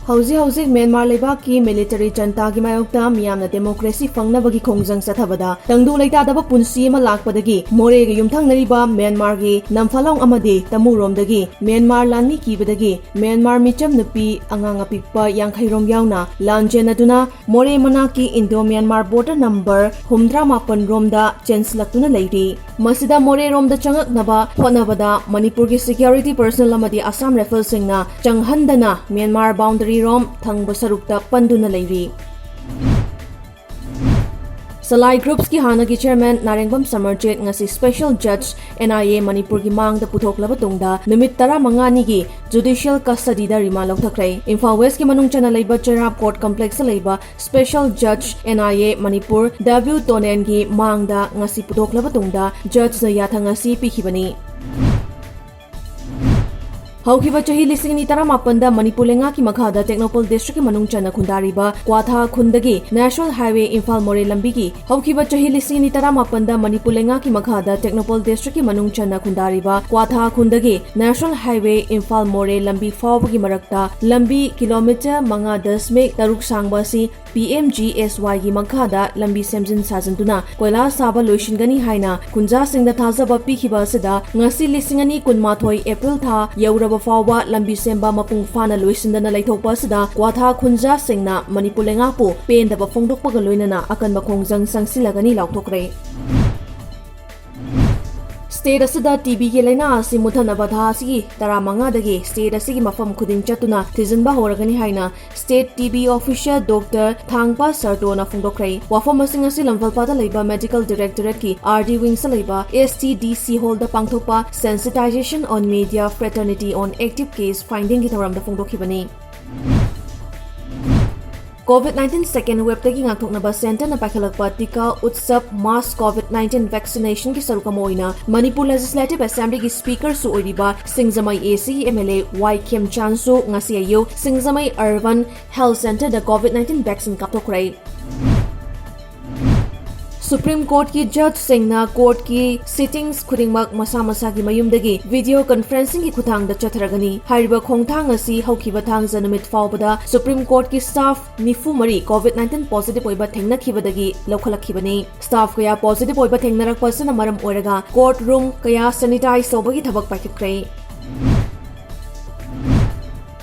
Hauzik Myanmar leba ki military janta gi mayokta miyamna democracy fangnabagi khongjang sathabada tangdu leita daba punsi ma lakpadagi more gi yumthang nariba Myanmar gi namphalong amadi tamuromdagi Myanmar lanmi kibadagi Myanmar micham nupi angang apikpa yangkhairom yauna lanjen aduna more manaki INDO-MYANMAR border number 38 romda chenslaktuna leiri masida more romda changak naba honabada Manipur gi security personnel amadi Assam Rifles singna changhandana Myanmar boundary rom thang basarukta panduna leiri Salai Groups ki hana ki chairman NARENGBAM SAMARJIT ngasi special judge NIA Manipur ki mang da puthokla tungda numit 15 ni gi judicial custody da remand lauthakrai Imphal West ki manung chana leiba Cherab court complex leiba special judge NIA Manipur W Tonen gi mang da ngasi puthokla tungda judge na yathang ngasi pikhibani Haukiba chahi lising ni taramapanda Manipur lenga ki makhada Technopole district ki manung chana khundariba KWATHA khundagi National Highway Imphal More lambi ki haukiba chahi lising ni taramapanda Manipur lenga ki makhada Technopole district ki manung chana khundariba KWATHA khundagi National Highway Imphal More lambi fawbagi marakta lambi kilometer 5.10 taruk sangba si PMGSY gi makhada lambi semjin sajantuna koila saba loishingani haina kunja singda thazaba pikhiba asida ngasi lising ani kunmathoi April tha yauraba fawba lambi semba mapung fana loisindana laithokpa asida KWATHA khunja singna Manipur lenga pu pendaba phongdokpaga loinana akanba khongjang sangsilagani lauthokre State asida TB ki laina asi muthanaba tha asi taramanga dagi state asigi mafam khuding chatuna thizinba horagani haina state TB official Dr. Thangpa Sartona phongdokrai wafam asing asi lamfalpa da leiba medical directorate ki RD wing sa leiba STDC hall da pangthopa sensitization on media fraternity on active case finding ki thoram da phongdokhibani COVID-19 second wave taking ngakthoknaba center na pakhalakpa tika utsav mass COVID-19 vaccination ki sarukamoina Manipur Legislative Assembly ki speaker su oiriba Singzamai AC MLA Y Kim Chansu ngasi ayo Singzamai Urban Health Center da COVID-19 vaccine kapthokrai Supreme Court ki judge singna court ki sittings khudingmak masa gi mayumdagi video conferencing ki khuthang da chatharagani hariba khongthang asi haukiba thang janumit fawbada Supreme Court ki staff nifu mari COVID-19 positive oiba thengna khibadagi lokhalakibani staff kaya positive oiba thengnarak pasana maram oiraga courtroom kaya sanitize tobagi thabak paikhitkrai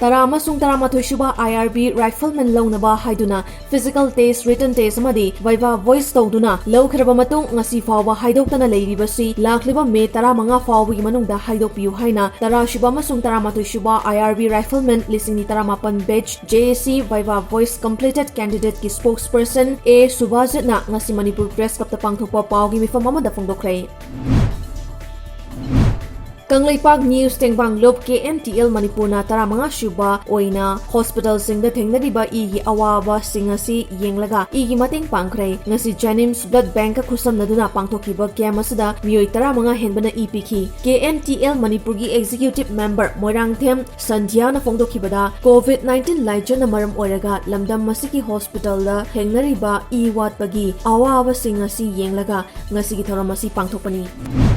Tarama sung tarama thoishuba IRB rifleman launaba haiduna physical test written test amadi viva voice tawduna lawkhraba matung ngasi fawba haidoktana leiribasi lakliba me 15 fawbi manungda haidokpiu haina tarashuba masung tarama thoishuba IRB rifleman lisingni taramapan batch JAC viva voice completed candidate ki spokesperson A Subhajitna ngasi Manipur press club ta pangthokpa pawgi mifam amada phongdokrai Kangleipak News Tengbang Lob KMTL Manipur na taramanga shuba oina hospital singda thengnariba igi awaba singasi yenglaga igi mateng pangkhrai ngasi Janims Blood Bank ka khusamnaduna pangthokiba camp asida miyoi taramanga henbana epiki KMTL Manipur gi executive member Moirangthem Sandhya na phongdokhibada COVID-19 laijana maram oiraga lamdam masiki hospital la thengnariba i watpagi awaba singasi yenglaga ngasi gi thoramasi pangthokpani